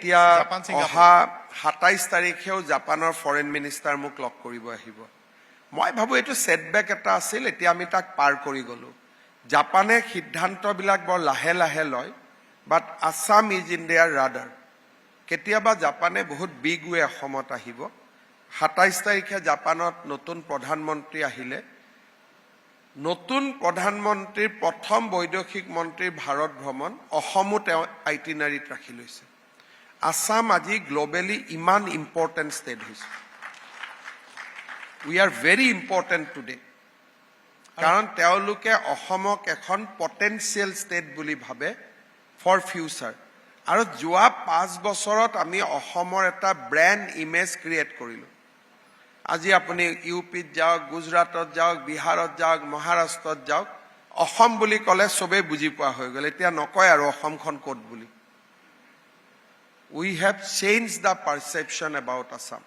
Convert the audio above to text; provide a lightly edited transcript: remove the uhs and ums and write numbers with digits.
এতিয়া অহা 27 তাৰিখেও জাপানৰ ফৰেন মিনিষ্টাৰ মোক লগ কৰিব আহিব মই ভাবো এটো সেটবেক এটা আছিল এতিয়া আমি তাক পাৰ কৰি গলো জাপানে সিদ্ধান্তবিলাক বৰ লাহে লাহে লয় but Assam is in their radar কেতিয়াবা জাপানে বহুত বিগ ৱে অসমত আহিব 27 তাৰিখে জাপানত নতুন প্ৰধানমন্ত্ৰী আহিলে নতুন প্ৰধানমন্ত্ৰীৰ প্ৰথম বৈদেশিক মন্ত্ৰীৰ ভাৰত ভ্ৰমণ অসমো তেওঁ আইটিনাৰীত ৰাখি লৈছে আসাম আজি গ্লোবেলি ইমান ইম্পৰ্টেন্ট ষ্টেট হৈছে we are very important today কাৰণ তেওঁলোকে অসমক এখন পটেনশিয়াল ষ্টেট বুলি ভাবে ফৰ ফিউচাৰ আৰু যোৱা 5 বছৰত আমি অসমৰ এটা ব্ৰ্যান্ড ইমেজ ক্ৰিয়েট কৰিলো আজি আপুনি ইউপিত যাওক গুজৰাটত যাওক বিহাৰত যাওক মহাৰাষ্ট্ৰত যাওক অসম বুলি ক'লে সবে বুজি পোৱা হৈ গ'ল এতিয়া নকয় আৰু অসমখন ক'ত বুলি we have changed the perception about Assam